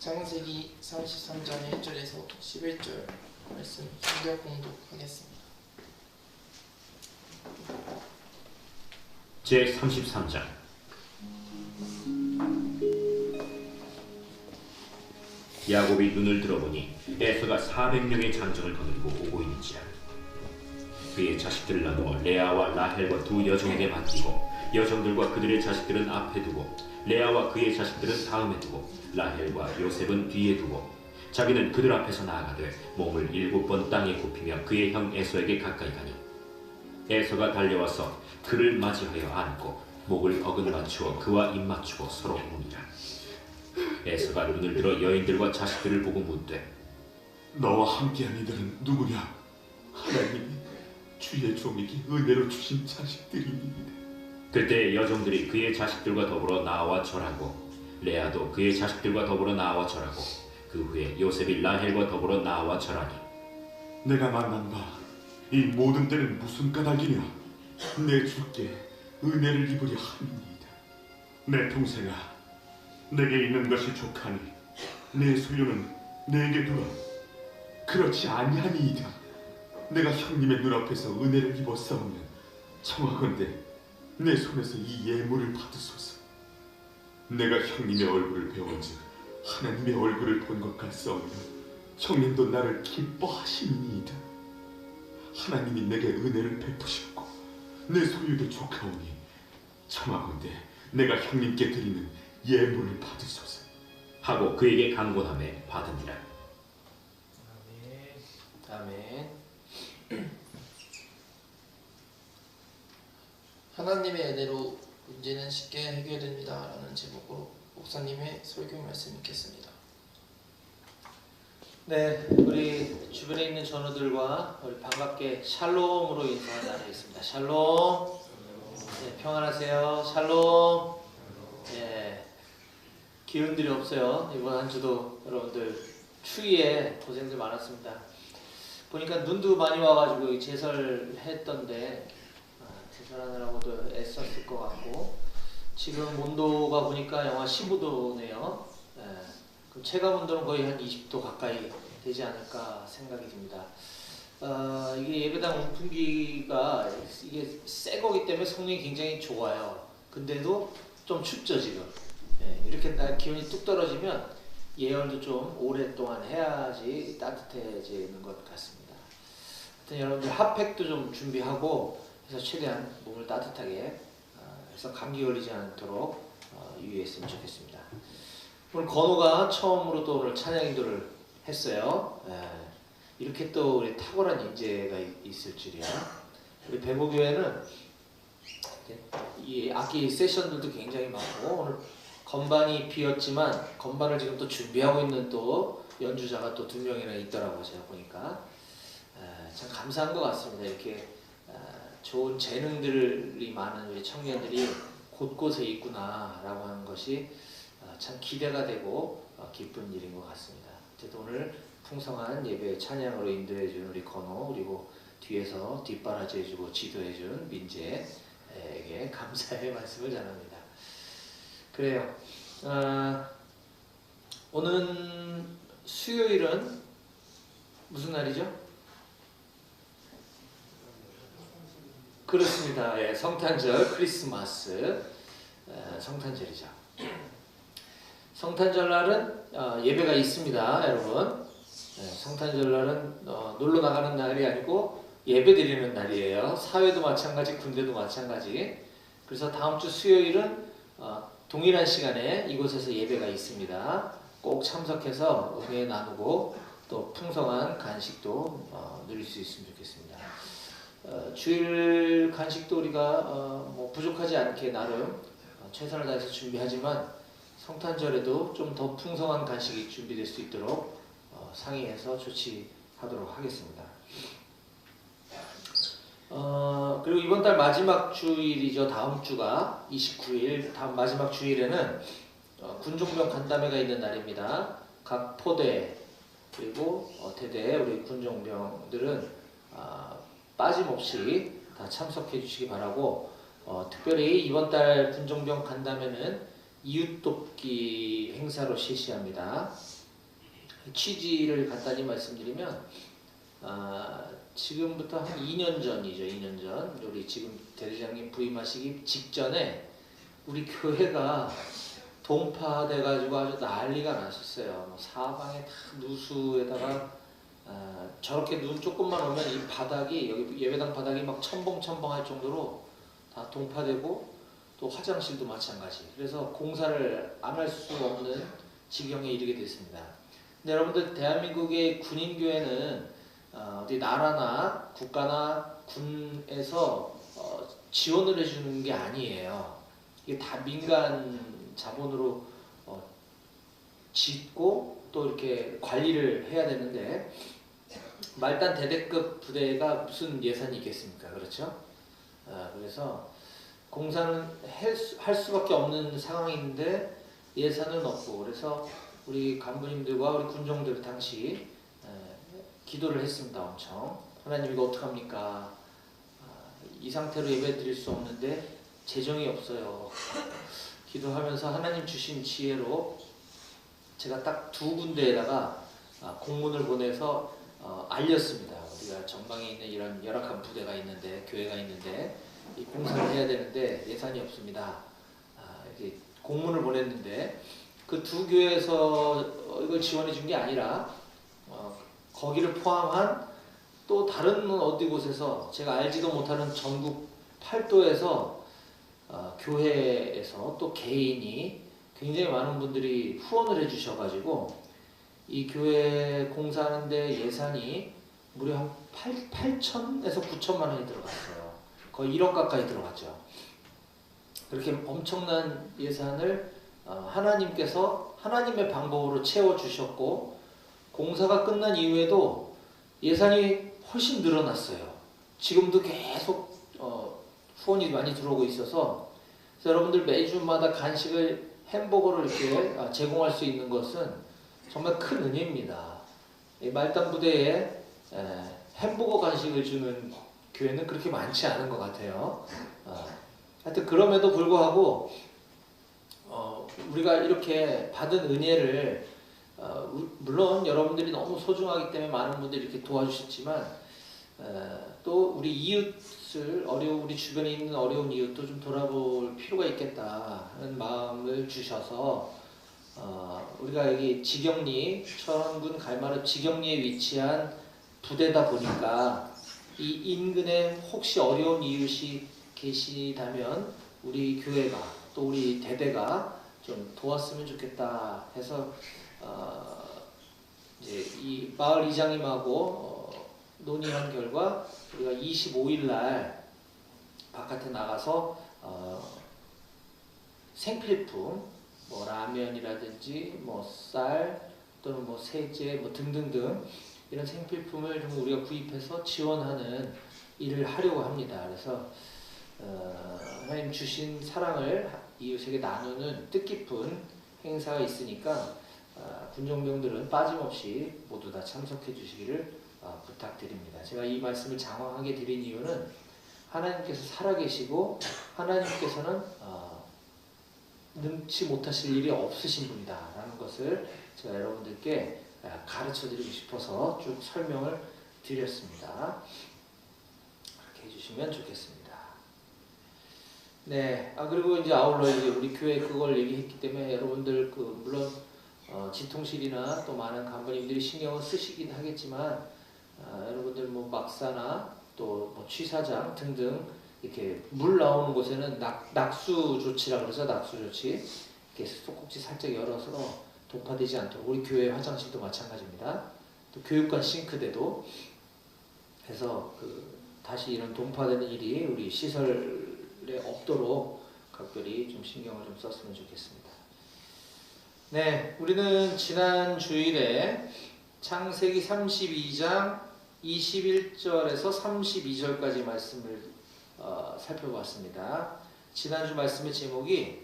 창세기 33장 1절에서 11절 말씀 순결 공독하겠습니다. 제33장. 야곱이 눈을 들어보니 에서가 400명의 장정을 거느리고 오고 있는지라. 그의 자식들을 나누어 레아와 라헬과 두 여종에게 맡기고 여종들과 그들의 자식들은 앞에 두고 레아와 그의 자식들은 다음에 두고 라헬과 요셉은 뒤에 두고 자기는 그들 앞에서 나아가되 몸을 7번 땅에 굽히며 그의 형 에서에게 가까이 가니 에서가 달려와서 그를 맞이하여 안고 목을 어긋맞추어 그와 입맞추고 서로 우니라. 에서가 눈을 들어 여인들과 자식들을 보고 묻되 너와 함께한 이들은 누구냐? 하나님이 주의 종에게 은혜로 주신 자식들이니이다. 그때 여종들이 그의 자식들과 더불어 나와 절하고 레아도 그의 자식들과 더불어 나와 절하고 그 후에 요셉이 라헬과 더불어 나와 절하니 내가 만난 바 이 모든 때는 무슨 까닭이냐? 내 주께 은혜를 입으려 함이니이다. 내 동생아, 내게 있는 것이 족하니 내 소유는 내게 두라. 그렇지 아니하니이다. 내가 형님의 눈앞에서 은혜를 입었사오면 청하건대 내 손에서 이 예물을 받으소서. 내가 형님의 얼굴을 배운즉 하나님의 얼굴을 본 것 같사오며 형님도 나를 기뻐하시니이다. 하나님이 내게 은혜를 베푸셨고 내 소유도 조카오니 청하건대 내가 형님께 드리는 예물을 받으소서 하고 그에게 간곤함에 받으니라. 아멘. 하나님의 은혜로 문제는 쉽게 해결됩니다 라는 제목으로 목사님의 설교 말씀 읽겠습니다. 네, 우리 주변에 있는 전우들과 우리 반갑게 샬롬으로 인사 나누겠습니다. 샬롬. 네, 평안하세요. 샬롬. 네, 기운들이 없어요. 이번 한 주도 여러분들 추위에 고생들 많았습니다. 보니까 눈도 많이 와가지고 제설했던데 제설하느라고도 애썼을 것 같고 지금 온도가 보니까 영하 15도네요. 그럼 체감 온도는 거의 한 20도 가까이 되지 않을까 생각이 듭니다. 이게 예배당 온풍기가 이게 새 거기 때문에 성능이 굉장히 좋아요. 근데도 좀 춥죠 지금. 이렇게 기온이 뚝 떨어지면 예열도 좀 오랫동안 해야지 따뜻해지는 것 같습니다. 하여튼 여러분들 핫팩도 좀 준비하고 해서 최대한 몸을 따뜻하게 해서 감기 걸리지 않도록 유의했으면 좋겠습니다. 오늘 건호가 처음으로 또 오늘 찬양 인도를 했어요. 이렇게 또 우리 탁월한 인재가 있을 줄이야. 우리 배보교회는 이 악기 세션들도 굉장히 많고 오늘 건반이 비었지만 건반을 지금 또 준비하고 있는 또 연주자가 또 2명이나 있더라고요. 제가 보니까 참 감사한 것 같습니다. 이렇게 좋은 재능들이 많은 우리 청년들이 곳곳에 있구나라고 하는 것이 참 기대가 되고 기쁜 일인 것 같습니다. 어쨌든 오늘 풍성한 예배 찬양으로 인도해준 우리 건호 그리고 뒤에서 뒷바라지해주고 지도해준 민재에게 감사의 말씀을 전합니다. 그래요. 오늘 수요일은 무슨 날이죠? 그렇습니다. 예, 성탄절 크리스마스 성탄절이죠. 성탄절날은 예배가 있습니다, 여러분. 성탄절날은 놀러 나가는 날이 아니고 예배 드리는 날이에요. 사회도 마찬가지, 군대도 마찬가지. 그래서 다음 주 수요일은 동일한 시간에 이곳에서 예배가 있습니다. 꼭 참석해서 은혜 나누고 또 풍성한 간식도 누릴 수 있으면 좋겠습니다. 주일 간식도 우리가 뭐 부족하지 않게 나름 최선을 다해서 준비하지만 성탄절에도 좀 더 풍성한 간식이 준비될 수 있도록 상의해서 조치하도록 하겠습니다. 그리고 이번 달 마지막 주일이죠. 다음 주가 29일 다음 마지막 주일에는 군종병 간담회가 있는 날입니다. 각 포대 그리고 대대 우리 군종병들은 빠짐없이 다 참석해 주시기 바라고 특별히 이번 달 군종병 간담회는 이웃돕기 행사로 실시합니다. 취지를 간단히 말씀드리면 지금부터 한 2년 전이죠. 2년 전 우리 지금 대대장님 부임하시기 직전에 우리 교회가 동파돼가지고 아주 난리가 났었어요. 뭐 사방에 다 누수에다가 저렇게 눈 조금만 오면 이 바닥이 여기 예배당 바닥이 막 첨벙첨벙할 정도로 다 동파되고 또 화장실도 마찬가지. 그래서 공사를 안 할 수 없는 지경에 이르게 됐습니다. 근데 여러분들 대한민국의 군인교회는 어디 나라나 국가나 군에서 지원을 해주는 게 아니에요. 이게 다 민간 자본으로 짓고 또 이렇게 관리를 해야 되는데 말단 대대급 부대가 무슨 예산이 있겠습니까? 그렇죠? 그래서 공사는 할 수밖에 없는 상황인데 예산은 없고 그래서 우리 간부님들과 우리 군종들 당시 기도를 했습니다. 엄청 하나님 이거 어떡합니까? 이 상태로 예배 드릴 수 없는데 재정이 없어요. 기도하면서 하나님 주신 지혜로 제가 딱 2군데에다가 공문을 보내서 알렸습니다. 우리가 전방에 있는 이런 열악한 부대가 있는데 교회가 있는데 이 공사를 해야 되는데 예산이 없습니다. 이렇게 공문을 보냈는데 그 2교회에서 이걸 지원해 준 게 아니라 거기를 포함한 또 다른 어디 곳에서 제가 알지도 못하는 전국 8도에서 교회에서 또 개인이 굉장히 많은 분들이 후원을 해주셔가지고 이 교회 공사하는데 예산이 무려 한 8천에서 9천만 원이 들어갔어요. 거의 1억 가까이 들어갔죠. 그렇게 엄청난 예산을 하나님께서 하나님의 방법으로 채워주셨고 공사가 끝난 이후에도 예산이 훨씬 늘어났어요. 지금도 계속 후원이 많이 들어오고 있어서 그래서 여러분들 매주마다 간식을 햄버거를 이렇게 제공할 수 있는 것은 정말 큰 은혜입니다. 말단 부대에 햄버거 간식을 주는 교회는 그렇게 많지 않은 것 같아요. 하여튼 그럼에도 불구하고 우리가 이렇게 받은 은혜를 물론 여러분들이 너무 소중하기 때문에 많은 분들이 이렇게 도와주셨지만 또 우리 이웃을 우리 주변에 있는 어려운 이웃도 좀 돌아볼 필요가 있겠다 하는 마음을 주셔서 우리가 여기 지경리 천군 갈마루 지경리에 위치한 부대다 보니까 이 인근에 혹시 어려운 이웃이 계시다면 우리 교회가 또 우리 대대가 좀 도왔으면 좋겠다 해서 이제 이 마을 이장님하고 논의한 결과 우리가 25일 날 바깥에 나가서 생필품 뭐 라면이라든지 뭐 쌀 또는 뭐 세제 뭐 등등등 이런 생필품을 좀 우리가 구입해서 지원하는 일을 하려고 합니다. 그래서 하나님 주신 사랑을 이웃에게 나누는 뜻깊은 행사가 있으니까 군종병들은 빠짐없이 모두 다 참석해 주시기를 부탁드립니다. 제가 이 말씀을 장황하게 드린 이유는 하나님께서 살아계시고 하나님께서는 능치 못하실 일이 없으신 분이다 라는 것을 제가 여러분들께 가르쳐 드리고 싶어서 쭉 설명을 드렸습니다. 그렇게 해주시면 좋겠습니다. 네, 그리고 이제 아울러 이제 우리 교회 그걸 얘기했기 때문에 여러분들 물론 지통실이나 또 많은 간부님들이 신경을 쓰시긴 하겠지만 여러분들 뭐 막사나 또 뭐 취사장 등등 이렇게 물 나오는 곳에는 낙수 조치라 그래서 낙수 조치 이렇게 소꼭지 살짝 열어서 동파되지 않도록 우리 교회 화장실도 마찬가지입니다. 또 교육관 싱크대도 해서 다시 이런 동파되는 일이 우리 시설에 없도록 각별히 좀 신경을 좀 썼으면 좋겠습니다. 네, 우리는 지난 주일에 창세기 32장 21절에서 32절까지 말씀을 살펴봤습니다. 지난주 말씀의 제목이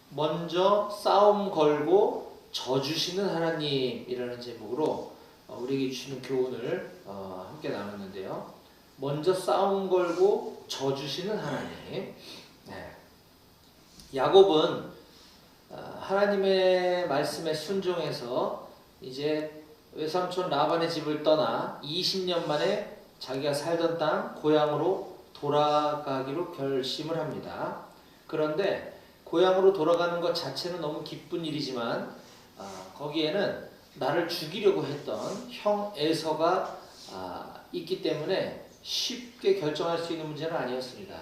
먼저 싸움 걸고 져주시는 하나님이라는 제목으로 우리에게 주시는 교훈을 함께 나눴는데요. 먼저 싸움 걸고 져주시는 하나님. 네. 야곱은 하나님의 말씀에 순종해서 이제 외삼촌 라반의 집을 떠나 20년 만에 자기가 살던 땅 고향으로 돌아가기로 결심을 합니다. 그런데 고향으로 돌아가는 것 자체는 너무 기쁜 일이지만 거기에는 나를 죽이려고 했던 형 에서가 있기 때문에 쉽게 결정할 수 있는 문제는 아니었습니다.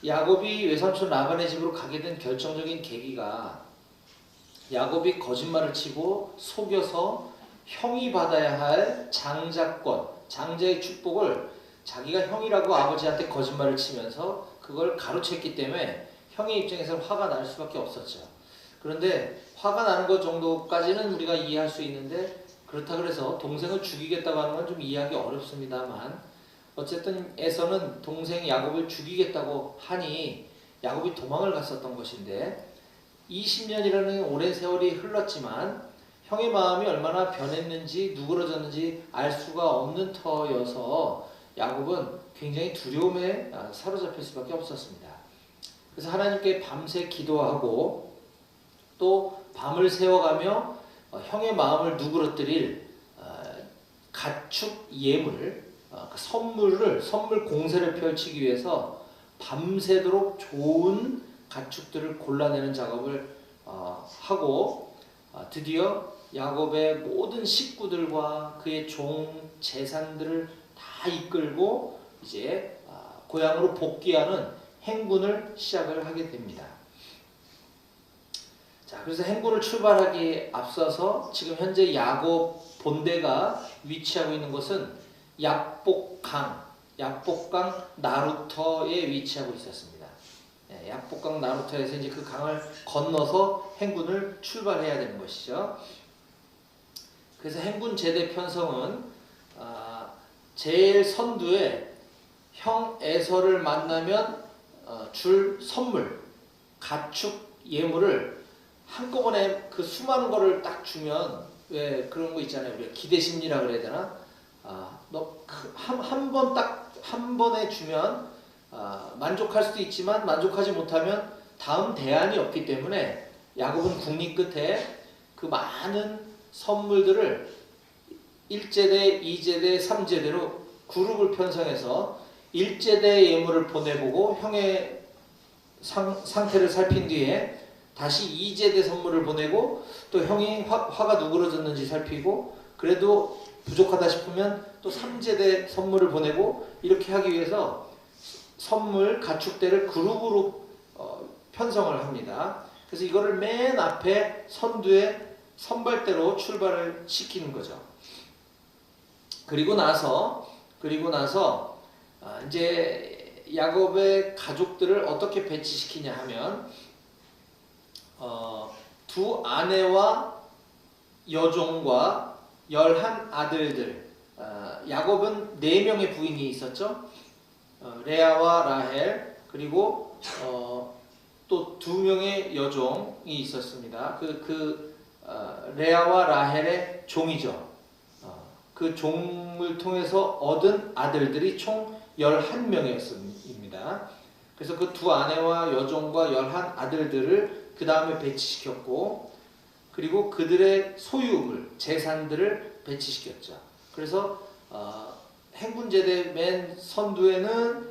야곱이 외삼촌 라반의 집으로 가게 된 결정적인 계기가 야곱이 거짓말을 치고 속여서 형이 받아야 할 장자권, 장자의 축복을 자기가 형이라고 아버지한테 거짓말을 치면서 그걸 가로챘기 때문에 형의 입장에서는 화가 날 수밖에 없었죠. 그런데 화가 나는 것 정도까지는 우리가 이해할 수 있는데 그렇다 그래서 동생을 죽이겠다고 하는 건 좀 이해하기 어렵습니다만 어쨌든 에서는 동생 야곱을 죽이겠다고 하니 야곱이 도망을 갔었던 것인데 20년이라는 오랜 세월이 흘렀지만 형의 마음이 얼마나 변했는지 누그러졌는지 알 수가 없는 터여서 야곱은 굉장히 두려움에 사로잡힐 수밖에 없었습니다. 그래서 하나님께 밤새 기도하고 또 밤을 새워가며 형의 마음을 누그러뜨릴 가축 예물, 선물 공세를 펼치기 위해서 밤새도록 좋은 가축들을 골라내는 작업을 하고 드디어 야곱의 모든 식구들과 그의 종 재산들을 다 이끌고 이제 고향으로 복귀하는 행군을 시작을 하게 됩니다. 자, 그래서 행군을 출발하기에 앞서서 지금 현재 야곱 본대가 위치하고 있는 곳은 약복강 나루터에 위치하고 있었습니다. 약복강 나루터에서 이제 그 강을 건너서 행군을 출발해야 되는 것이죠. 그래서 행군 제대 편성은 제일 선두에 형 에서를 만나면 줄 선물, 가축 예물을 한꺼번에 그 수많은 거를 딱 주면 왜 그런 거 있잖아요. 우리가 기대심리라 그래야 되나? 한 번에 주면 만족할 수도 있지만 만족하지 못하면 다음 대안이 없기 때문에 야곱은 국리 끝에 그 많은 선물들을 1제대, 2제대, 3제대로 그룹을 편성해서 1제대 예물을 보내보고 형의 상태를 살핀 뒤에 다시 2제대 선물을 보내고 또 형이 화가 누그러졌는지 살피고 그래도 부족하다 싶으면 또 3제대 선물을 보내고 이렇게 하기 위해서 선물 가축대를 그룹으로 편성을 합니다. 그래서 이거를 맨 앞에 선두에 선발대로 출발을 시키는 거죠. 그리고 나서 이제 야곱의 가족들을 어떻게 배치시키냐 하면 두 아내와 여종과 11 아들들, 야곱은 4명의 부인이 있었죠. 레아와 라헬 그리고 또 2명의 여종이 있었습니다. 레아와 라헬의 종이죠. 그 종을 통해서 얻은 아들들이 총 11명이었습니다. 그래서 그 두 아내와 여종과 11 아들들을 그 다음에 배치시켰고 그리고 그들의 소유물, 재산들을 배치시켰죠. 그래서 행군제대 맨 선두에는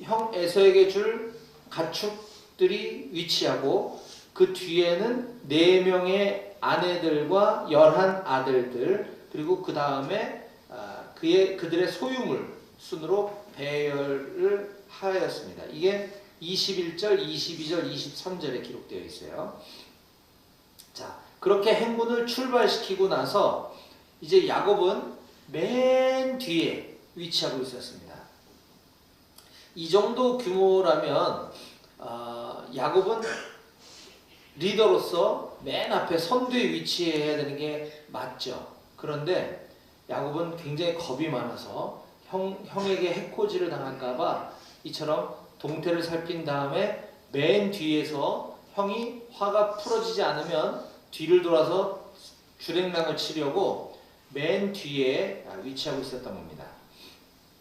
형 에서에게 줄 가축들이 위치하고 그 뒤에는 4명의 아내들과 11 아들들 그리고 그 다음에 그들의 소유물 순으로 배열을 하였습니다. 이게 21절, 22절, 23절에 기록되어 있어요. 자, 그렇게 행군을 출발시키고 나서 이제 야곱은 맨 뒤에 위치하고 있었습니다. 이 정도 규모라면 야곱은 리더로서 맨 앞에 선두에 위치해야 되는 게 맞죠. 그런데 야곱은 굉장히 겁이 많아서 형에게 해코지를 당할까봐 이처럼 동태를 살핀 다음에 맨 뒤에서 형이 화가 풀어지지 않으면 뒤를 돌아서 주랭랑을 치려고 맨 뒤에 위치하고 있었던 겁니다.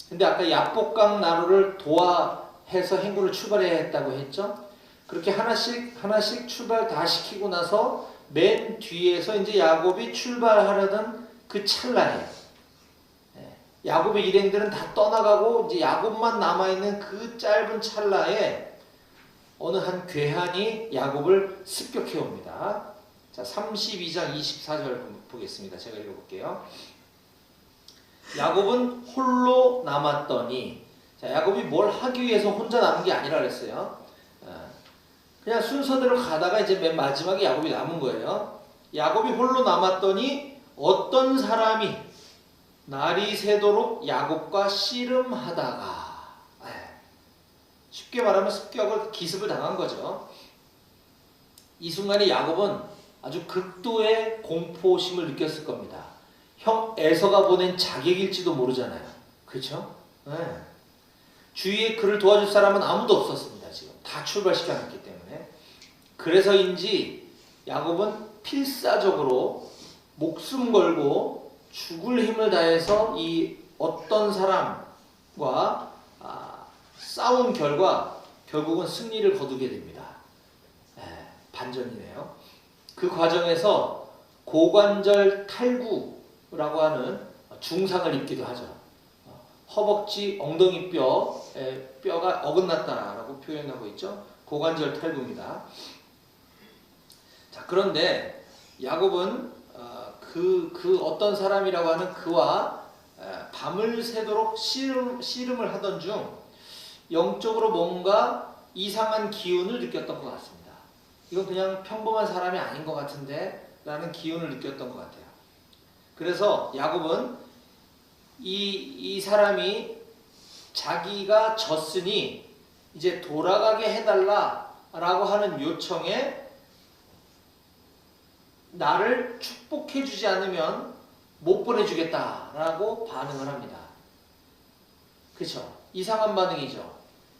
근데 아까 야복강 나루를 도하해서 행군을 출발해야 했다고 했죠. 그렇게 하나씩 출발 다 시키고 나서 맨 뒤에서 이제 야곱이 출발하려던 그 찰나에 야곱의 일행들은 다 떠나가고 이제 야곱만 남아있는 그 짧은 찰나에 어느 한 괴한이 야곱을 습격해 옵니다. 자, 32장 24절 보겠습니다. 제가 읽어볼게요. 야곱은 홀로 남았더니, 자, 야곱이 뭘 하기 위해서 혼자 남은 게 아니라 그랬어요. 그냥 순서대로 가다가 이제 맨 마지막에 야곱이 남은 거예요. 야곱이 홀로 남았더니 어떤 사람이 날이 새도록 야곱과 씨름하다가, 쉽게 말하면 습격을 기습을 당한 거죠. 이 순간에 야곱은 아주 극도의 공포심을 느꼈을 겁니다. 형 에서가 보낸 자객일지도 모르잖아요. 그렇죠? 주위에 그를 도와줄 사람은 아무도 없었습니다. 지금 다 출발시켜놨기 때문에. 그래서인지 야곱은 필사적으로 목숨 걸고 죽을 힘을 다해서 이 어떤 사람과 싸운 결과 결국은 승리를 거두게 됩니다. 반전이네요. 그 과정에서 고관절 탈구라고 하는 중상을 입기도 하죠. 허벅지, 엉덩이 뼈가 어긋났다라고 표현하고 있죠. 고관절 탈구입니다. 자, 그런데 야곱은 그 어떤 사람이라고 하는 그와 밤을 새도록 씨름을 하던 중 영적으로 뭔가 이상한 기운을 느꼈던 것 같습니다. 이건 그냥 평범한 사람이 아닌 것 같은데 라는 기운을 느꼈던 것 같아요. 그래서 야곱은 이 사람이 자기가 졌으니 이제 돌아가게 해달라라고 하는 요청에 나를 축복해 주지 않으면 못 보내주겠다라고 반응을 합니다. 그렇죠? 이상한 반응이죠.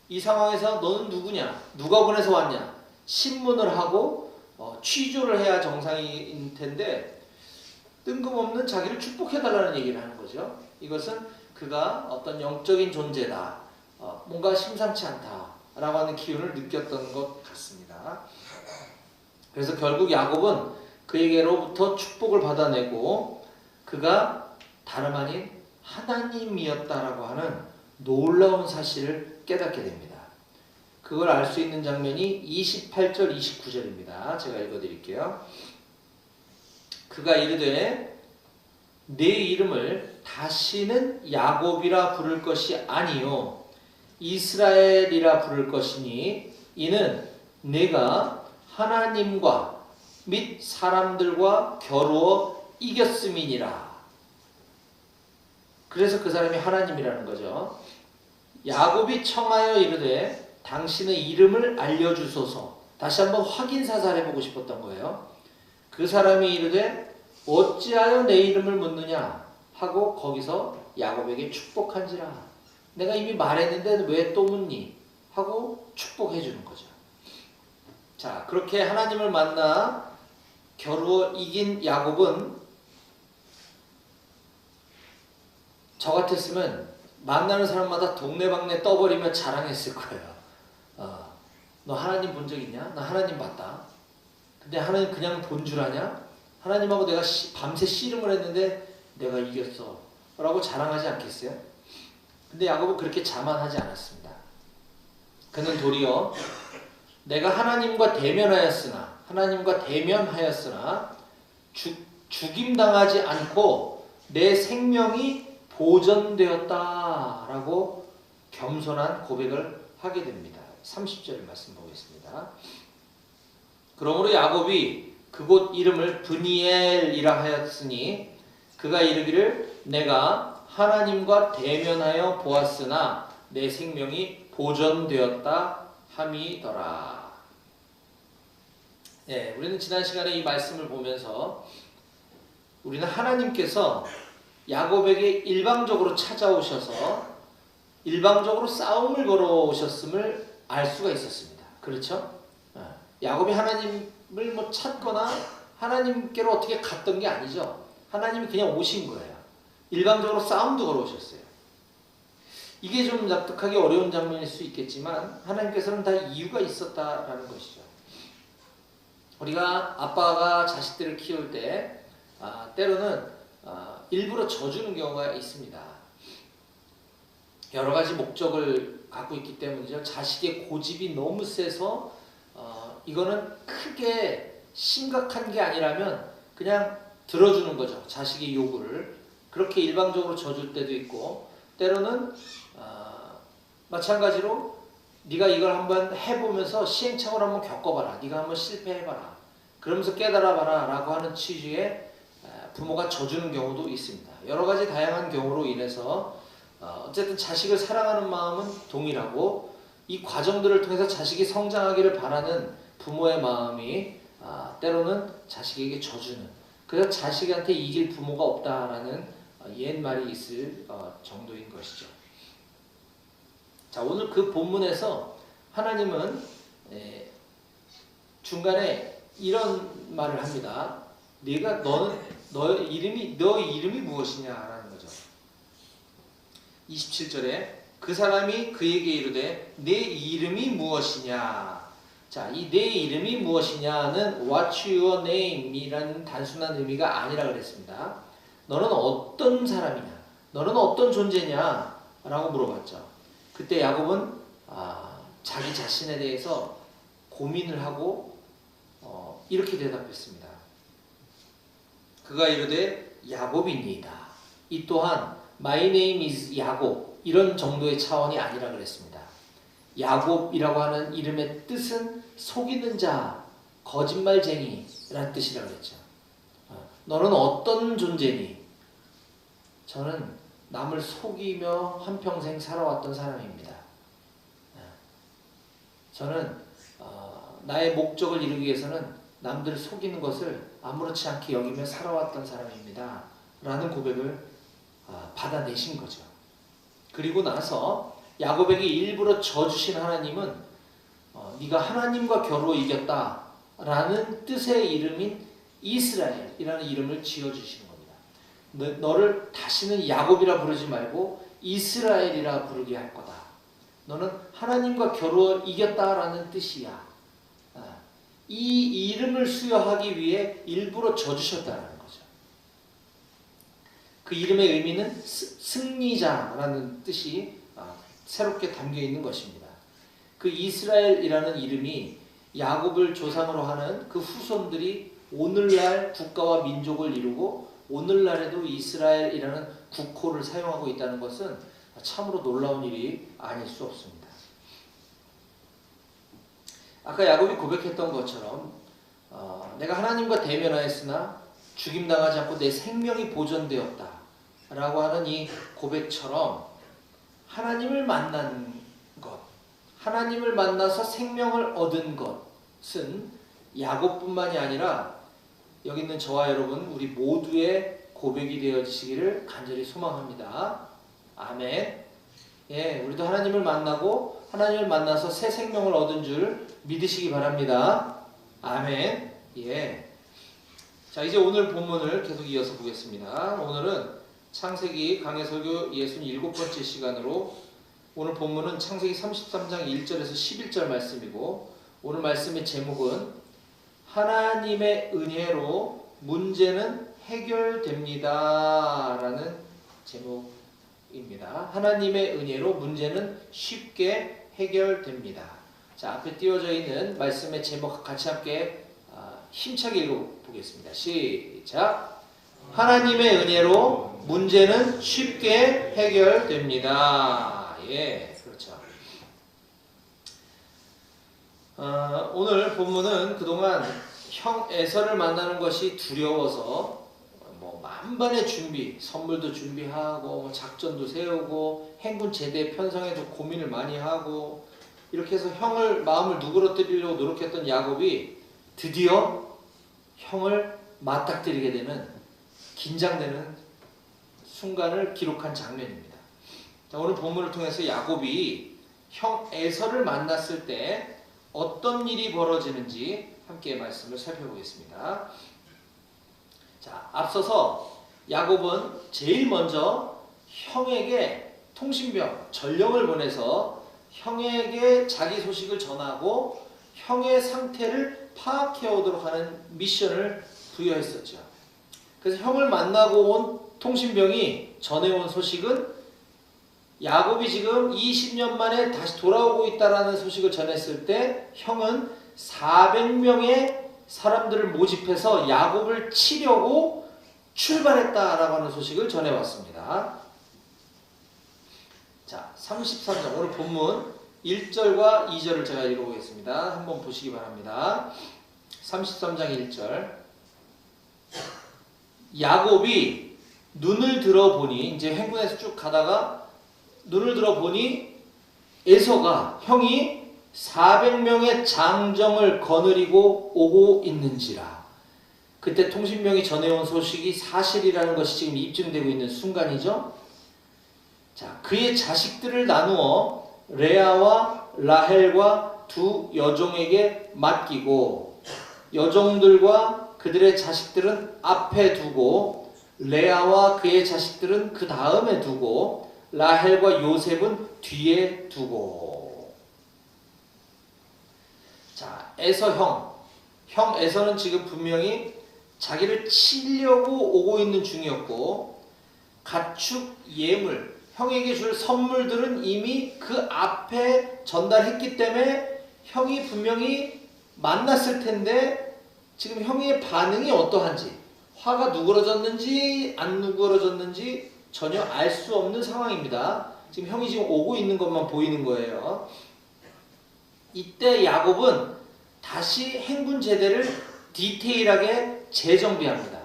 이 상황에서 너는 누구냐? 누가 보내서 왔냐? 신문을 하고 취조를 해야 정상인 텐데 뜬금없는 자기를 축복해달라는 얘기를 하는 거죠. 이것은 그가 어떤 영적인 존재다, 뭔가 심상치 않다라고 하는 기운을 느꼈던 것 같습니다. 그래서 결국 야곱은 그에게로부터 축복을 받아내고 그가 다름 아닌 하나님이었다라고 하는 놀라운 사실을 깨닫게 됩니다. 그걸 알 수 있는 장면이 28절 29절입니다. 제가 읽어드릴게요. 그가 이르되 내 이름을 다시는 야곱이라 부를 것이 아니요 이스라엘이라 부를 것이니 이는 내가 하나님과 및 사람들과 겨루어 이겼음이니라. 그래서 그 사람이 하나님이라는 거죠. 야곱이 청하여 이르되 당신의 이름을 알려주소서. 다시 한번 확인 사살해보고 싶었던 거예요. 그 사람이 이르되 어찌하여 내 이름을 묻느냐 하고 거기서 야곱에게 축복한지라. 내가 이미 말했는데 왜 또 묻니? 하고 축복해 주는 거죠. 자, 그렇게 하나님을 만나 겨루어 이긴 야곱은 저 같았으면 만나는 사람마다 동네방네 떠버리며 자랑했을 거예요. 너 하나님 본 적 있냐? 나 하나님 봤다. 근데 하나님 그냥 본 줄 아냐? 하나님하고 내가 밤새 씨름을 했는데 내가 이겼어 라고 자랑하지 않겠어요? 근데 야곱은 그렇게 자만하지 않았습니다. 그는 도리어 내가 하나님과 대면하였으나 죽임당하지 않고 내 생명이 보존되었다라고 겸손한 고백을 하게 됩니다. 30절 말씀 보겠습니다. 그러므로 야곱이 그곳 이름을 브니엘이라 하였으니 그가 이르기를 내가 하나님과 대면하여 보았으나 내 생명이 보존되었다 함이더라. 우리는 지난 시간에 이 말씀을 보면서 우리는 하나님께서 야곱에게 일방적으로 찾아오셔서 일방적으로 싸움을 걸어오셨음을 알 수가 있었습니다. 그렇죠? 야곱이 하나님을 찾거나 하나님께로 어떻게 갔던 게 아니죠. 하나님이 그냥 오신 거예요. 일방적으로 싸움도 걸어오셨어요. 이게 좀 납득하기 어려운 장면일 수 있겠지만 하나님께서는 다 이유가 있었다라는 것이죠. 우리가 아빠가 자식들을 키울 때 때로는 일부러 져주는 경우가 있습니다. 여러 가지 목적을 갖고 있기 때문이죠. 자식의 고집이 너무 세서 이거는 크게 심각한 게 아니라면 그냥 들어주는 거죠. 자식의 요구를. 그렇게 일방적으로 져줄 때도 있고, 때로는 마찬가지로 네가 이걸 한번 해보면서 시행착오를 한번 겪어봐라. 네가 한번 실패해봐라. 그러면서 깨달아봐라 라고 하는 취지의 부모가 져주는 경우도 있습니다. 여러 가지 다양한 경우로 인해서 어쨌든 자식을 사랑하는 마음은 동일하고, 이 과정들을 통해서 자식이 성장하기를 바라는 부모의 마음이 때로는 자식에게 져주는, 그래서 자식한테 이길 부모가 없다라는 옛말이 있을 정도인 것이죠. 자, 오늘 그 본문에서 하나님은 중간에 이런 말을 합니다. 너 이름이 무엇이냐라는 거죠. 27절에 그 사람이 그에게 이르되 내 이름이 무엇이냐. 자, 이 내 이름이 무엇이냐는 What's your name? 이라는 단순한 의미가 아니라 그랬습니다. 너는 어떤 사람이냐? 너는 어떤 존재냐? 라고 물어봤죠. 그때 야곱은 자기 자신에 대해서 고민을 하고 이렇게 대답했습니다. 그가 이르되 야곱이니이다. 이 또한 My name is 야곱 이런 정도의 차원이 아니라 그랬습니다. 야곱이라고 하는 이름의 뜻은 속이는 자, 거짓말쟁이라는 뜻이라고 그랬죠. 너는 어떤 존재니? 저는 남을 속이며 한평생 살아왔던 사람입니다. 저는 나의 목적을 이루기 위해서는 남들을 속이는 것을 아무렇지 않게 여기며 살아왔던 사람입니다. 라는 고백을 받아내신 거죠. 그리고 나서 야곱에게 일부러 져주신 하나님은 네가 하나님과 겨루어 이겼다 라는 뜻의 이름인 이스라엘이라는 이름을 지어주시는 겁니다. 너를 다시는 야곱이라 부르지 말고 이스라엘이라 부르게 할 거다. 너는 하나님과 겨루어 이겼다라는 뜻이야. 이 이름을 수여하기 위해 일부러 져주셨다는 거죠. 그 이름의 의미는 승리자라는 뜻이 새롭게 담겨 있는 것입니다. 그 이스라엘이라는 이름이 야곱을 조상으로 하는 그 후손들이 오늘날 국가와 민족을 이루고 오늘날에도 이스라엘이라는 국호를 사용하고 있다는 것은 참으로 놀라운 일이 아닐 수 없습니다. 아까 야곱이 고백했던 것처럼 내가 하나님과 대면하였으나 죽임당하지 않고 내 생명이 보존되었다 라고 하는 이 고백처럼 하나님을 만난 것, 하나님을 만나서 생명을 얻은 것은 야곱뿐만이 아니라 여기 있는 저와 여러분 우리 모두의 고백이 되어지시기를 간절히 소망합니다. 아멘. 예, 우리도 하나님을 만나고 하나님을 만나서 새 생명을 얻은 줄 믿으시기 바랍니다. 아멘. 예. 자, 이제 오늘 본문을 계속 이어서 보겠습니다. 오늘은 창세기 강해설교 67번째 시간으로 오늘 본문은 창세기 33장 1절에서 11절 말씀이고 오늘 말씀의 제목은 하나님의 은혜로 문제는 해결됩니다 라는 제목입니다. 하나님의 은혜로 문제는 쉽게 해결됩니다. 자, 앞에 띄워져 있는 말씀의 제목 같이 함께 힘차게 읽어보겠습니다. 시작. 하나님의 은혜로 문제는 쉽게 해결됩니다. 예, 그렇죠. 오늘 본문은 그동안 형 에서를 만나는 것이 두려워서 만반의 준비, 선물도 준비하고 작전도 세우고 행군 제대 편성에도 고민을 많이 하고 이렇게 해서 형을 마음을 누그러뜨리려고 노력했던 야곱이 드디어 형을 맞닥뜨리게 되는 긴장되는 순간을 기록한 장면입니다. 자, 오늘 본문을 통해서 야곱이 형 에서를 만났을 때 어떤 일이 벌어지는지 함께 말씀을 살펴보겠습니다. 자, 앞서서 야곱은 제일 먼저 형에게 통신병, 전령을 보내서 형에게 자기 소식을 전하고 형의 상태를 파악해 오도록 하는 미션을 부여했었죠. 그래서 형을 만나고 온 통신병이 전해온 소식은 야곱이 지금 20년 만에 다시 돌아오고 있다라는 소식을 전했을 때 형은 400명의 사람들을 모집해서 야곱을 치려고 출발했다라고 하는 소식을 전해왔습니다. 자, 33장 오늘 본문 1절과 2절을 제가 읽어보겠습니다. 한번 보시기 바랍니다. 33장 1절. 야곱이 눈을 들어보니, 이제 행군에서 쭉 가다가 눈을 들어보니 에서가 형이 400명의 장정을 거느리고 오고 있는지라. 그때 통신병이 전해온 소식이 사실이라는 것이 지금 입증되고 있는 순간이죠. 자, 그의 자식들을 나누어 레아와 라헬과 두 여종에게 맡기고 여종들과 그들의 자식들은 앞에 두고 레아와 그의 자식들은 그 다음에 두고 라헬과 요셉은 뒤에 두고. 자, 에서 형 에서는 지금 분명히 자기를 치려고 오고 있는 중이었고 가축 예물 형에게 줄 선물들은 이미 그 앞에 전달했기 때문에 형이 분명히 만났을 텐데 지금 형의 반응이 어떠한지, 화가 누그러졌는지 안 누그러졌는지 전혀 알 수 없는 상황입니다. 지금 형이 지금 오고 있는 것만 보이는 거예요. 이때 야곱은 다시 행군 제대를 디테일하게 재정비합니다.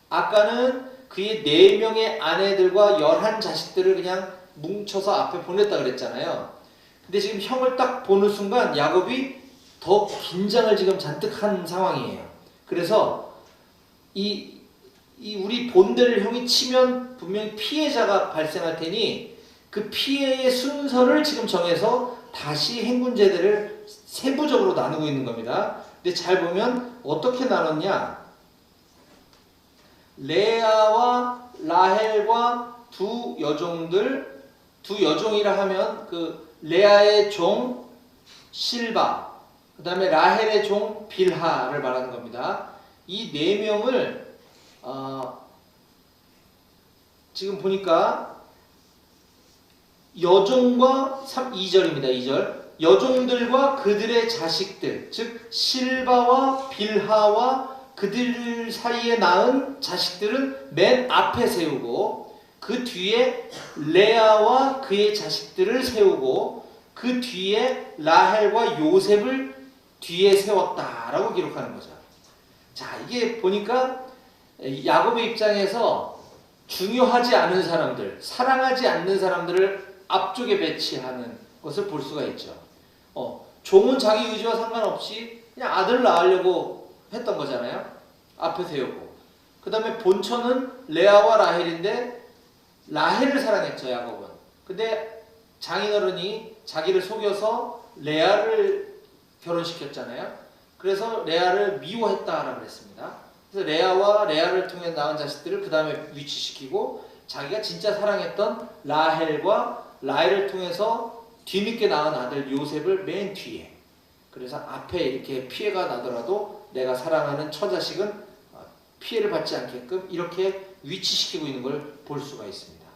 아까는 그의 4명의 아내들과 11자식들을 그냥 뭉쳐서 앞에 보냈다 그랬잖아요. 근데 지금 형을 딱 보는 순간 야곱이 더 긴장을 지금 잔뜩 한 상황이에요. 그래서 우리 본대를 형이 치면 분명히 피해자가 발생할 테니 그 피해의 순서를 지금 정해서 다시 행군제대를 세부적으로 나누고 있는 겁니다. 근데 잘 보면 어떻게 나눴냐? 레아와 라헬과 두 여종이라 하면 그 레아의 종 실바, 그 다음에 라헬의 종 빌하를 말하는 겁니다. 이 4명을 지금 보니까 여종과 2절입니다. 2절. 여종들과 그들의 자식들, 즉 실바와 빌하와 그들 사이에 낳은 자식들은 맨 앞에 세우고 그 뒤에 레아와 그의 자식들을 세우고 그 뒤에 라헬과 요셉을 뒤에 세웠다라고 기록하는 거죠. 자, 이게 보니까 야곱의 입장에서 중요하지 않은 사람들, 사랑하지 않는 사람들을 앞쪽에 배치하는 것을 볼 수가 있죠. 종은 자기 의지와 상관없이 그냥 아들 낳으려고 했던 거잖아요. 앞에 세우고. 그 다음에 본처는 레아와 라헬인데 라헬을 사랑했죠, 야곱은. 근데 장인어른이 자기를 속여서 레아를 결혼시켰잖아요. 그래서 레아를 미워했다라고 그랬습니다. 그래서 레아와 레아를 통해 낳은 자식들을 그 다음에 위치시키고 자기가 진짜 사랑했던 라헬과 라헬을 통해서 뒤늦게 낳은 아들 요셉을 맨 뒤에. 그래서 앞에 이렇게 피해가 나더라도 내가 사랑하는 처자식은 피해를 받지 않게끔 이렇게 위치시키고 있는 걸 볼 수가 있습니다.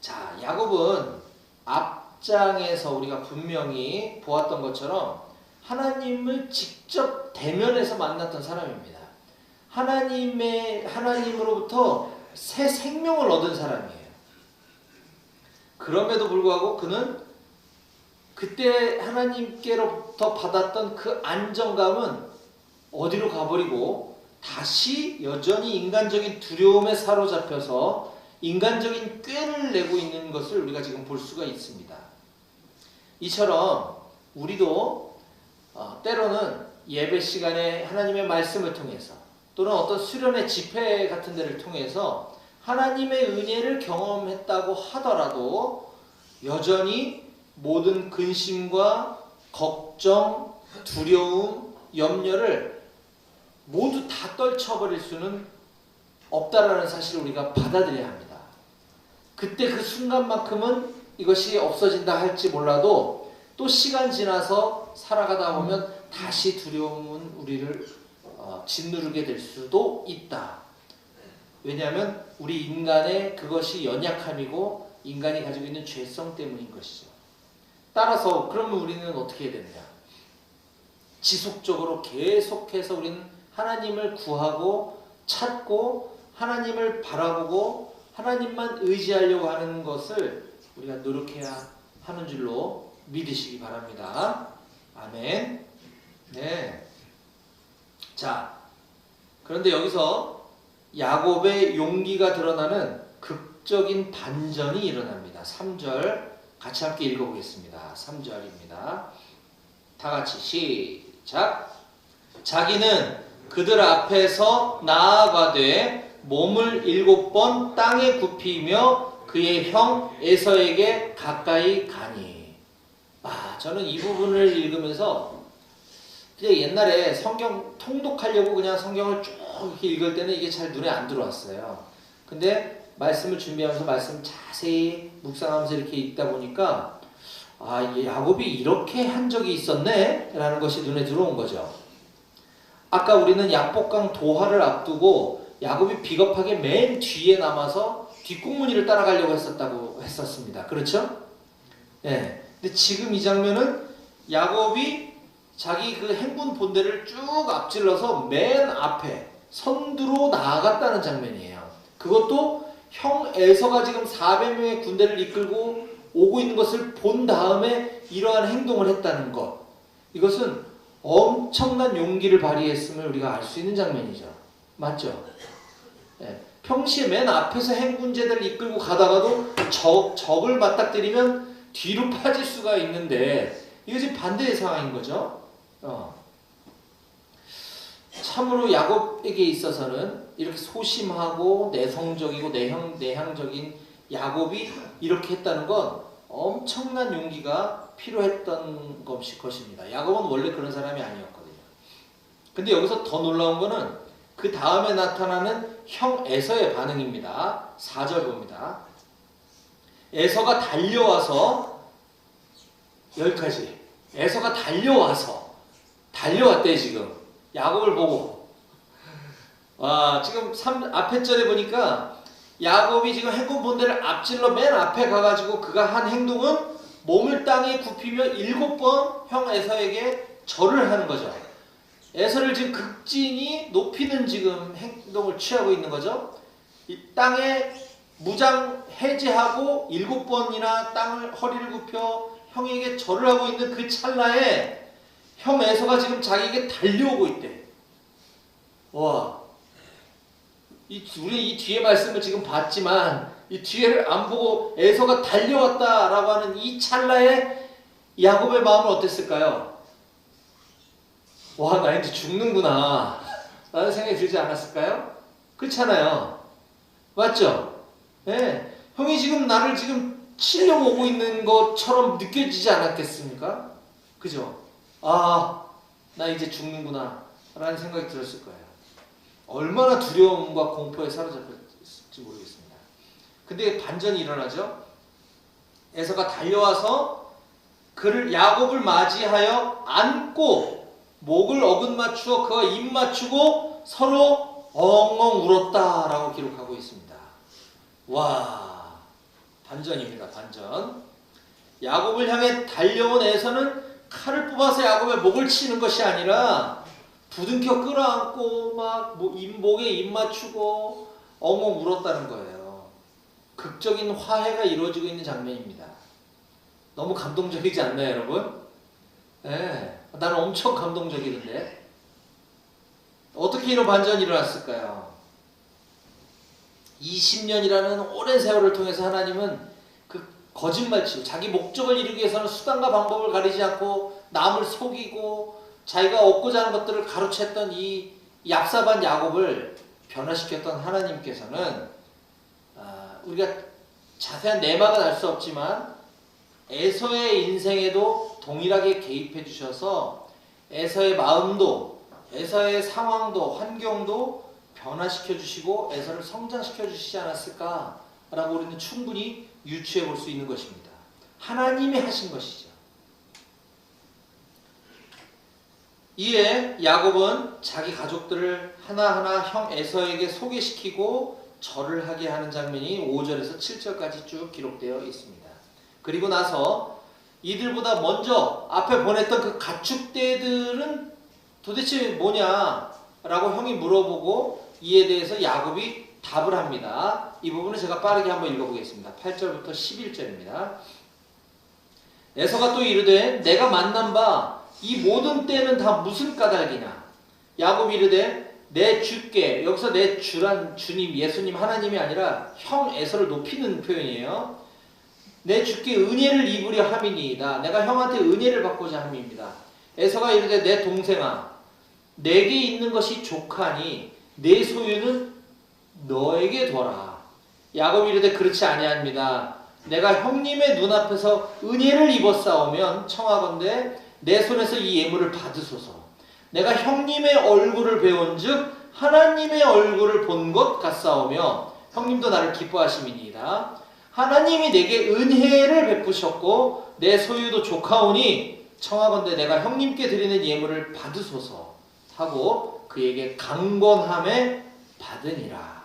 자, 야곱은 앞장에서 우리가 분명히 보았던 것처럼 하나님을 직접 대면해서 만났던 사람입니다. 하나님으로부터 새 생명을 얻은 사람이에요. 그럼에도 불구하고 그는 그때 하나님께로부터 받았던 그 안정감은 어디로 가버리고 다시 여전히 인간적인 두려움에 사로잡혀서 인간적인 꾀를 내고 있는 것을 우리가 지금 볼 수가 있습니다. 이처럼 우리도 때로는 예배 시간에 하나님의 말씀을 통해서 또는 어떤 수련의 집회 같은 데를 통해서 하나님의 은혜를 경험했다고 하더라도 여전히 모든 근심과 걱정, 두려움, 염려를 모두 다 떨쳐버릴 수는 없다라는 사실을 우리가 받아들여야 합니다. 그때 그 순간만큼은 이것이 없어진다 할지 몰라도 또 시간 지나서 살아가다 보면 다시 두려움은 우리를 짓누르게 될 수도 있다. 왜냐하면 우리 인간의 그것이 연약함이고 인간이 가지고 있는 죄성 때문인 것이죠. 따라서 그러면 우리는 어떻게 해야 되느냐? 지속적으로 계속해서 우리는 하나님을 구하고 찾고 하나님을 바라보고 하나님만 의지하려고 하는 것을 우리가 노력해야 하는 줄로 믿으시기 바랍니다. 아멘. 네. 자, 그런데 여기서 야곱의 용기가 드러나는 극적인 반전이 일어납니다. 3절 같이 함께 읽어보겠습니다. 3절입니다. 다 같이 시작. 자기는 그들 앞에서 나아가되 몸을 7번 땅에 굽히며 그의 형 에서에게 가까이 가니. 저는 이 부분을 읽으면서 그냥 옛날에 성경 통독하려고 그냥 성경을 쭉 이렇게 읽을 때는 이게 잘 눈에 안 들어왔어요. 근데 말씀을 준비하면서 말씀 자세히 묵상하면서 이렇게 읽다 보니까 야곱이 이렇게 한 적이 있었네 라는 것이 눈에 들어온 거죠. 아까 우리는 약복강 도하를 앞두고 야곱이 비겁하게 맨 뒤에 남아서 뒷공무니를 따라가려고 했었습니다. 그렇죠? 네. 근데 지금 이 장면은 야곱이 자기 그 행군 본대를 쭉 앞질러서 맨 앞에 선두로 나아갔다는 장면이에요. 그것도 형 에서가 지금 400명의 군대를 이끌고 오고 있는 것을 본 다음에 이러한 행동을 했다는 것. 이것은 엄청난 용기를 발휘했음을 우리가 알 수 있는 장면이죠. 맞죠? 네. 평시에 맨 앞에서 행군제들을 이끌고 가다가도 적을 맞닥뜨리면 뒤로 빠질 수가 있는데 이거 지금 반대의 상황인 거죠. 참으로 야곱에게 있어서는 이렇게 소심하고 내성적이고 내향적인 야곱이 이렇게 했다는 건 엄청난 용기가 필요했던 것입니다. 야곱은 원래 그런 사람이 아니었거든요. 근데 여기서 더 놀라운 거는 그 다음에 나타나는 형 에서의 반응입니다. 4절 봅니다. 에서가 달려와서 여기까지 에서가 달려왔대 지금 야곱을 보고. 지금 앞에 절에 보니까 야곱이 지금 행군 본대를 앞질러 맨 앞에 가가지고 그가 한 행동은 몸을 땅에 굽히며 7번 형 에서에게 절을 하는 거죠. 에서를 지금 극진히 높이는 지금 행동을 취하고 있는 거죠. 이 땅에 무장 해제하고 7번이나 땅을 허리를 굽혀 형에게 절을 하고 있는 그 찰나에 형 에서가 지금 자기에게 달려오고 있대. 와, 우리 이 뒤에 말씀을 지금 봤지만 이 뒤를 안 보고 에서가 달려왔다라고 하는 이 찰나에 야곱의 마음은 어땠을까요? 와, 나 이제 죽는구나 라는 생각이 들지 않았을까요? 그렇잖아요. 맞죠? 네. 형이 지금 나를 지금 치려고 오고 있는 것처럼 느껴지지 않았겠습니까? 그죠? 나 이제 죽는구나 라는 생각이 들었을 거예요. 얼마나 두려움과 공포에 사로잡혔을지 모르겠습니다. 근데 반전이 일어나죠. 에서가 달려와서 그를 야곱을 맞이하여 안고 목을 어긋맞추어 그와 입 맞추고 서로 엉엉 울었다라고 기록하고 있습니다. 와, 반전입니다. 반전. 야곱을 향해 달려온 에서는 칼을 뽑아서 야곱의 목을 치는 것이 아니라 부둥켜 끌어안고 막 목에 입 맞추고 엉엉 울었다는 거예요. 극적인 화해가 이루어지고 있는 장면입니다. 너무 감동적이지 않나요, 여러분? 네, 나는 엄청 감동적이던데. 어떻게 이런 반전이 일어났을까요? 20년이라는 오랜 세월을 통해서 하나님은 그 거짓말치고 자기 목적을 이루기 위해서는 수단과 방법을 가리지 않고 남을 속이고 자기가 얻고자 하는 것들을 가로챘던 이 얍삽한 야곱을 변화시켰던 하나님께서는 우리가 자세한 내막은 알 수 없지만 에서의 인생에도 동일하게 개입해 주셔서 에서의 마음도 에서의 상황도 환경도 변화시켜 주시고 에서를 성장시켜 주시지 않았을까라고 우리는 충분히 유추해 볼 수 있는 것입니다. 하나님이 하신 것이죠. 이에 야곱은 자기 가족들을 하나하나 형 에서에게 소개시키고 절을 하게 하는 장면이 5절에서 7절까지 쭉 기록되어 있습니다. 그리고 나서 이들보다 먼저 앞에 보냈던 그 가축대들은 도대체 뭐냐라고 형이 물어보고 이에 대해서 야곱이 답을 합니다. 이 부분은 제가 빠르게 한번 읽어보겠습니다. 8절부터 11절입니다. 에서가 또 이르되 내가 만난 바 이 모든 때는 다 무슨 까닭이냐. 야곱이 이르되 내 주께, 여기서 내 주란 주님 예수님 하나님이 아니라 형 에서를 높이는 표현이에요. 내 주께 은혜를 입으려 함이니이다. 내가 형한테 은혜를 받고자 함입니다. 에서가 이르되 내 동생아 내게 있는 것이 족하니 내 소유는 너에게 둬라. 야곱이 이르되 그렇지 아니합니다. 내가 형님의 눈앞에서 은혜를 입었사오면 청하건대 내 손에서 이 예물을 받으소서. 내가 형님의 얼굴을 배운즉 하나님의 얼굴을 본 것 같사오며 형님도 나를 기뻐하심이니이다. 하나님이 내게 은혜를 베푸셨고 내 소유도 족하오니 청하건대 내가 형님께 드리는 예물을 받으소서 하고 그에게 강권함에 받으니라.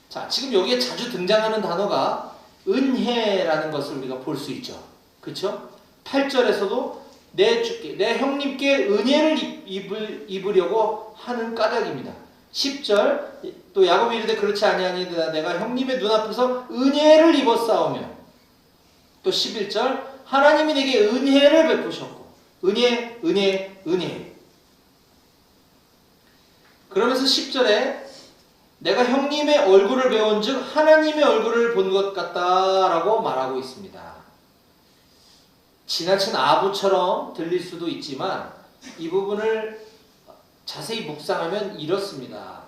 자, 지금 여기에 자주 등장하는 단어가 은혜라는 것을 우리가 볼 수 있죠. 그렇죠? 8절에서도 내 주께, 내 형님께 은혜를 입으려고 하는 까닭입니다. 10절 또 야곱이 이르되 그렇지 아니하니이다. 내가 형님의 눈앞에서 은혜를 입었사오며 또 11절 하나님이 내게 은혜를 베푸셨고 은혜 은혜 은혜. 그러면서 10절에 내가 형님의 얼굴을 배운즉 하나님의 얼굴을 본 것 같다라고 말하고 있습니다. 지나친 아부처럼 들릴 수도 있지만 이 부분을 자세히 묵상하면 이렇습니다.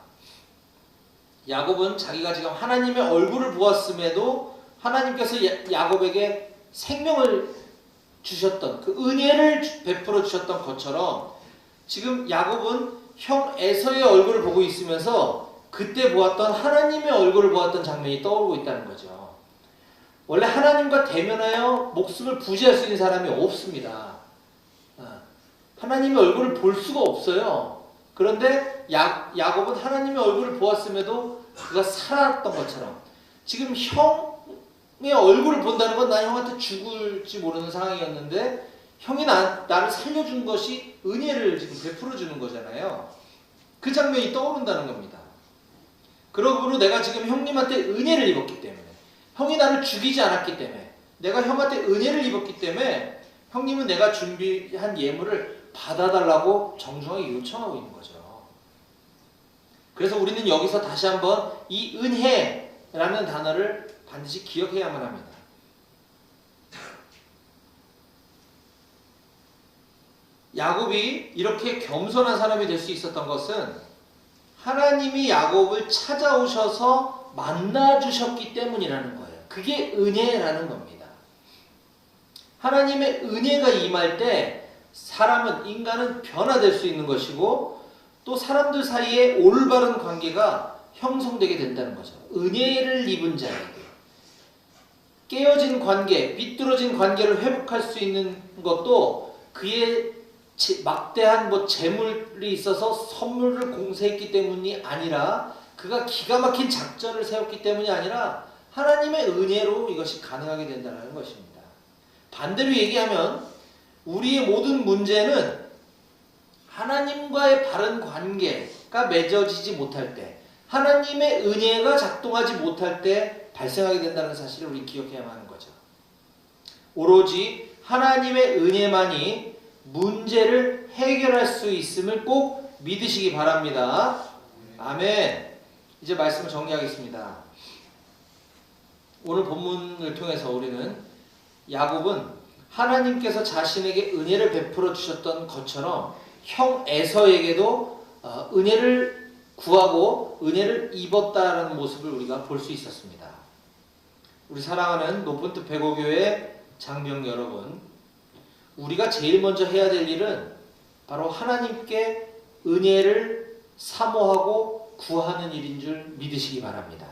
야곱은 자기가 지금 하나님의 얼굴을 보았음에도 하나님께서 야곱에게 생명을 주셨던 그 은혜를 베풀어 주셨던 것처럼 지금 야곱은 형 에서의 얼굴을 보고 있으면서 그때 보았던 하나님의 얼굴을 보았던 장면이 떠오르고 있다는 거죠. 원래 하나님과 대면하여 목숨을 부지할 수 있는 사람이 없습니다. 하나님의 얼굴을 볼 수가 없어요. 그런데 야곱은 하나님의 얼굴을 보았음에도 그가 살았던 것처럼 지금 형의 얼굴을 본다는 건 나 형한테 죽을지 모르는 상황이었는데 형이 나를 살려준 것이 은혜를 지금 베풀어 주는 거잖아요. 그 장면이 떠오른다는 겁니다. 그러므로 내가 지금 형님한테 은혜를 입었기 때문에 형이 나를 죽이지 않았기 때문에 내가 형한테 은혜를 입었기 때문에 형님은 내가 준비한 예물을 받아달라고 정중하게 요청하고 있는 거죠. 그래서 우리는 여기서 다시 한번 이 은혜라는 단어를 반드시 기억해야만 합니다. 야곱이 이렇게 겸손한 사람이 될 수 있었던 것은 하나님이 야곱을 찾아오셔서 만나주셨기 때문이라는 거예요. 그게 은혜라는 겁니다. 하나님의 은혜가 임할 때 사람은, 인간은 변화될 수 있는 것이고 또 사람들 사이에 올바른 관계가 형성되게 된다는 거죠. 은혜를 입은 자에게 깨어진 관계, 삐뚤어진 관계를 회복할 수 있는 것도 그의 막대한 재물이 있어서 선물을 공세했기 때문이 아니라 그가 기가 막힌 작전을 세웠기 때문이 아니라 하나님의 은혜로 이것이 가능하게 된다는 것입니다. 반대로 얘기하면 우리의 모든 문제는 하나님과의 바른 관계가 맺어지지 못할 때, 하나님의 은혜가 작동하지 못할 때 발생하게 된다는 사실을 우리 기억해야만 하는 거죠. 오로지 하나님의 은혜만이 문제를 해결할 수 있음을 꼭 믿으시기 바랍니다. 아멘. 이제 말씀을 정리하겠습니다. 오늘 본문을 통해서 우리는 야곱은 하나님께서 자신에게 은혜를 베풀어 주셨던 것처럼 형 에서에게도 은혜를 구하고 은혜를 입었다라는 모습을 우리가 볼 수 있었습니다. 우리 사랑하는 높은 뜻 배고교회 장병 여러분, 우리가 제일 먼저 해야 될 일은 바로 하나님께 은혜를 사모하고 구하는 일인 줄 믿으시기 바랍니다.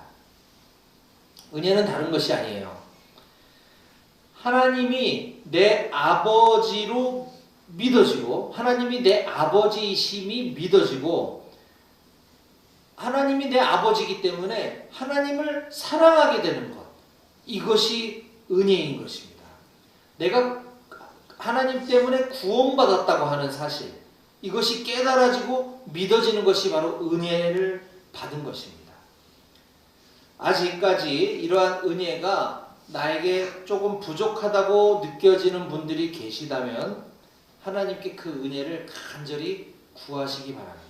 은혜는 다른 것이 아니에요. 하나님이 내 아버지로 믿어지고 하나님이 내 아버지이심이 믿어지고 하나님이 내 아버지이기 때문에 하나님을 사랑하게 되는 것, 이것이 은혜인 것입니다. 내가 하나님 때문에 구원받았다고 하는 사실, 이것이 깨달아지고 믿어지는 것이 바로 은혜를 받은 것입니다. 아직까지 이러한 은혜가 나에게 조금 부족하다고 느껴지는 분들이 계시다면 하나님께 그 은혜를 간절히 구하시기 바랍니다.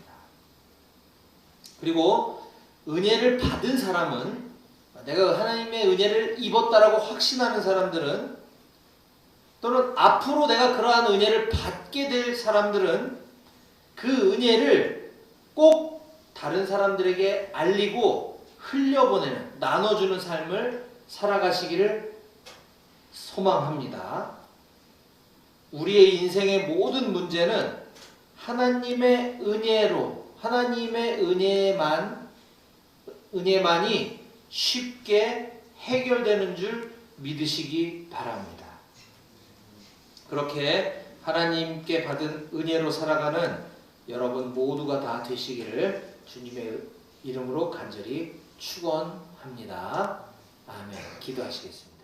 그리고 은혜를 받은 사람은, 내가 하나님의 은혜를 입었다라고 확신하는 사람들은, 또는 앞으로 내가 그러한 은혜를 받게 될 사람들은 그 은혜를 꼭 다른 사람들에게 알리고 흘려보내는, 나눠주는 삶을 살아가시기를 소망합니다. 우리의 인생의 모든 문제는 하나님의 은혜로, 하나님의 은혜만이 쉽게 해결되는 줄 믿으시기 바랍니다. 그렇게 하나님께 받은 은혜로 살아가는 여러분 모두가 다 되시기를 주님의 이름으로 간절히 축원합니다. 아멘. 기도하시겠습니다.